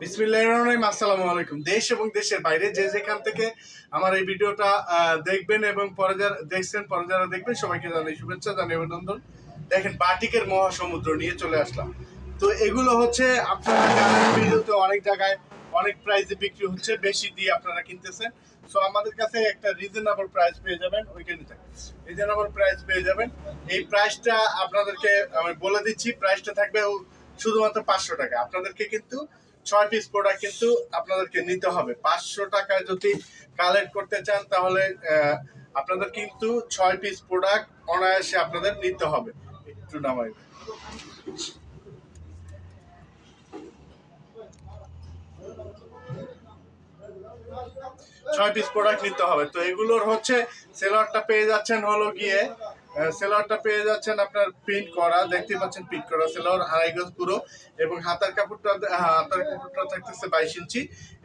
বিসমিল্লাহির রহমানির রহিম। আসসালামু আলাইকুম। দেশ এবং দেশের বাইরে যে যেখান থেকে আমার এই ভিডিওটা দেখবেন এবং পরে যারা দেখছেন পরে যারা দেখবেন সবাইকে জানাই শুভেচ্ছা, জানাই অভিনন্দন। দেখেন বাটিকের মহাসমুদ্র নিয়ে চলে আসলাম। তো এগুলো হচ্ছে আপনারা জানেন ভিডিওতে অনেক জায়গায় অনেক প্রাইসে বিক্রি হচ্ছে, বেশি দিয়ে আপনারা কিনতেছেন। সো আমাদের কাছে একটা রিজনেবল প্রাইস পেয়ে যাবেন, ওইখানে রিজনেবল প্রাইস পেয়ে যাবেন। এই প্রাইসটা আপনাদেরকে আমি বলে দিচ্ছি, প্রাইসটা থাকবে শুধুমাত্র 500 টাকা। আপনাদেরকে কিন্তু 6 পিস প্রোডাক্ট কিন্তু আপনাদেরকে নিতে হবে। 500 টাকায় যদি কালেক্ট করতে চান তাহলে আপনাদের কিন্তু 6 পিস প্রোডাক্ট অনায়াসে আপনাদের নিতে হবে। একটু নামাই 6 পিস প্রোডাক্ট নিতে হবে। তো এগুলোর হচ্ছে সেলারটা পেয়ে যাচ্ছেন হলো গিয়ে সেলারটা পেয়ে যাচ্ছেন আপনার প্রিন্ট করা, দেখতে পাচ্ছেন প্রিন্ট করা সেলার 2.5 গজ পুরো, এবং হাতার কাপড়টা থাকতেছে 22 ইঞ্চি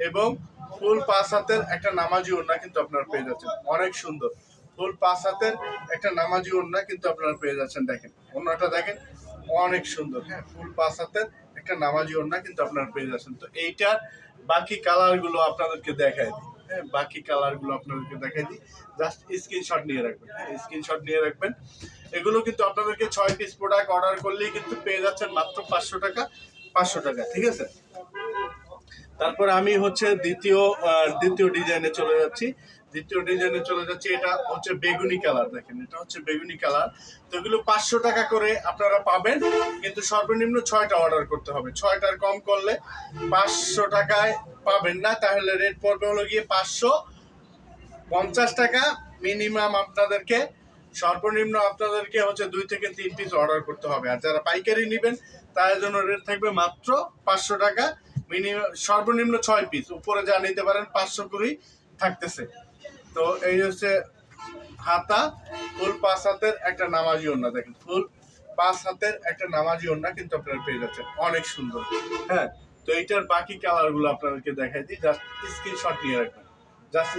এবং ফুল 5 হাতের একটা নামাজি ওড়না কিন্তু আপনারা পেয়ে যাচ্ছেন। অনেক সুন্দর ফুল 5 হাতের একটা নামাজি ওড়না কিন্তু আপনারা পেয়ে যাচ্ছেন। দেখেন ওড়নাটা দেখেন অনেক সুন্দর। হ্যাঁ, ফুল 5 হাতের একটা নামাজি ওড়না কিন্তু আপনারা পেয়ে যাচ্ছেন। তো এইটার বাকি কালার গুলো আপনাদেরকে দেখাই দিই। হ্যাঁ, বাকি কালার গুলো আপনাদেরকে দেখাই দিই, জাস্ট স্ক্রিনশট নিয়ে রাখবেন। হ্যাঁ, স্ক্রিনশট নিয়ে রাখবেন। এগুলো কিন্তু আপনাদেরকে 6 পিস প্রোডাক্ট অর্ডার করলেই কিন্তু পেয়ে যাচ্ছেন মাত্র 500 টাকা। 500 টাকা, ঠিক আছে। তারপরে আমি হচ্ছে দ্বিতীয় ডিজাইনে চলে যাচ্ছি। এটা হচ্ছে বেগুনি কালার। দেখেন এটা হচ্ছে বেগুনি কালার। তো এগুলো 500 টাকা করে আপনারা পাবেন, কিন্তু সর্বনিম্ন 6টা অর্ডার করতে হবে। 6টার কম করলে 500 টাকায় পাবেন না, তাহলে রেট পড়বে হলো গিয়ে 550 টাকা মিনিমাম। আপনাদেরকে সর্বনিম্ন আপনাদেরকে হচ্ছে 2 থেকে 3 পিস অর্ডার করতে হবে। আর যারা পাইকারি নেবেন তার জন্য রেট থাকবে মাত্র 500 টাকা মিনিমাম। সর্বনিম্ন 6 পিস, উপরে যা নিতে পারেন 500 করেই থাকতেছে। তো এই হচ্ছে হাতা, ফুল 5 হাতের একটা নামাজি ওড়না। দেখেন ফুল 5 হাতের একটা নামাজি ওড়না কিন্তু আপনারা পেয়ে যাচ্ছেন, অনেক সুন্দর। হ্যাঁ, তো এইটার বাকি কালার গুলো আপনাদেরকে দেখাই দিই, জাস্ট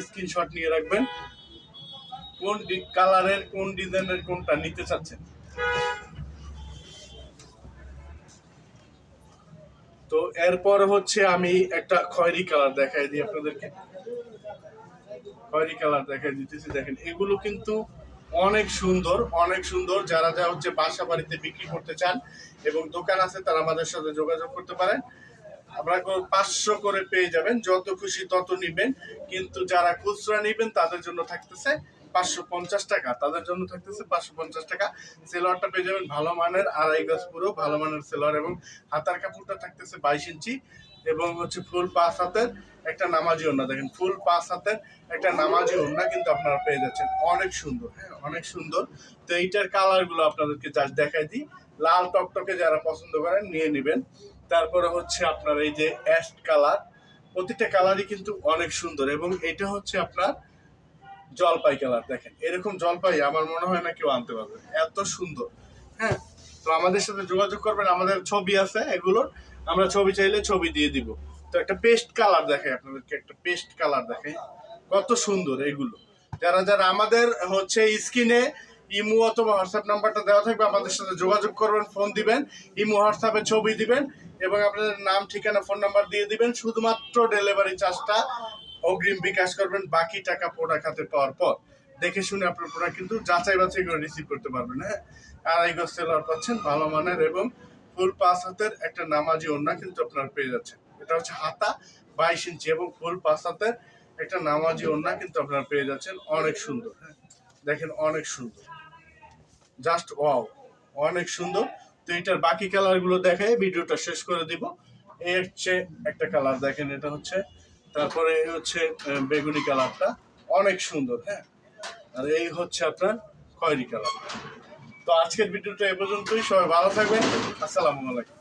স্ক্রিনশট নিয়ে রাখবেন। কোন কালারের কোন ডিজাইনের কোনটা নিতে চাচ্ছেন। তো এরপর হচ্ছে আমি একটা খয়েরি কালার দেখাই দিই আপনাদেরকে। খয়েরি কালার দেখাই দিতেছি। দেখেন এগুলো কিন্তু অনেক সুন্দর। যারা হচ্ছে বাসা বাড়িতে বিক্রি করতে চান এবং দোকান আছে তারা আমাদের সাথে যোগাযোগ করতে পারেন। আপনারা 500 করে পেয়ে যাবেন, যত খুশি তত নিবেন। কিন্তু যারা খুচরা নিবেন তাদের জন্য থাকতেছে 550 টাকা। সেলোয়ারটা পেয়ে যাবেন ভালো মানের, 2.5 গজ পুরো ভালো মানের সেলোয়ার, এবং হাতার কাপড়টা থাকতেছে 22 ইঞ্চি এবং হচ্ছে ফুল 5 হাতের একটা নামাজি ওড়না। দেখেন ফুল 5 হাতের একটা নামাজি ওড়না কিন্তু আপনারা পেয়ে যাচ্ছেন, অনেক সুন্দর। হ্যাঁ, অনেক সুন্দর। তো এইটার কালার গুলো আপনাদেরকে জাস্ট দেখাই দিই। লাল টকটকে যারা পছন্দ করেন নিয়ে নেবেন। তারপরে হচ্ছে আপনার এই যে অ্যাশ কালার, প্রতিটা কালারই কিন্তু অনেক সুন্দর, এবং এটা হচ্ছে আপনার জলপাই কালার। দেখেন এরকম জলপাই আমার মনে হয় না কেউ আনতে পারবে, এত সুন্দর। হ্যাঁ, তো আমাদের সাথে যোগাযোগ করবেন, আমাদের ছবি আছে এগুলোর, আমরা ছবি চাইলে ছবি দিয়ে দিব। তো একটা পেস্ট কালার দেখাই আপনাদেরকে, কত সুন্দর এগুলো। যারা আমাদের হচ্ছে স্ক্রিনে ইমো অথবা হোয়াটসঅ্যাপ নাম্বারটা দেওয়া থাকবে, আমাদের সাথে যোগাযোগ করবেন, ফোন দিবেন, ইমো হোয়াটসঅ্যাপে ছবি দিবেন এবং আপনাদের নাম ঠিকানা ফোন নাম্বার দিয়ে দিবেন। শুধুমাত্র ডেলিভারি চার্জটা অগ্রিম বিকাশ করবেন, বাকি টাকা প্রোডাক্ট হাতে পাওয়ার পর দেখে শুনে আপনার প্রোডাক্ট কিন্তু যাচাই বাছাই করে রিসিভ করতে পারবেন। হ্যাঁ, 2.5 গজ সেলার পাচ্ছেন ভালো মানের, এবং ফুল 5 হাতের একটা নামাজি ওড়না কিন্তু আপনারা পেয়ে যাচ্ছেন। এটা হচ্ছে হাতা 22 ইঞ্চি এবং ফুল 5 হাতের একটা নামাজি ওড়না কিন্তু আপনারা পেয়ে যাচ্ছেন, অনেক সুন্দর। হ্যাঁ, দেখেন অনেক সুন্দর, জাস্ট ওয়াও, অনেক সুন্দর। তো এটার বাকি কালার গুলো দেখে ভিডিওটা শেষ করে দিব। এই হচ্ছে একটা কালার, দেখেন এটা হচ্ছে, তারপরে এই হচ্ছে বেগুনি কালারটা, অনেক সুন্দর। হ্যাঁ, আর এই হচ্ছে আপনার খয়েরি কালার। তো আজকের ভিডিওটা এ পর্যন্তই, সবাই ভালো থাকবেন। আসসালামু আলাইকুম।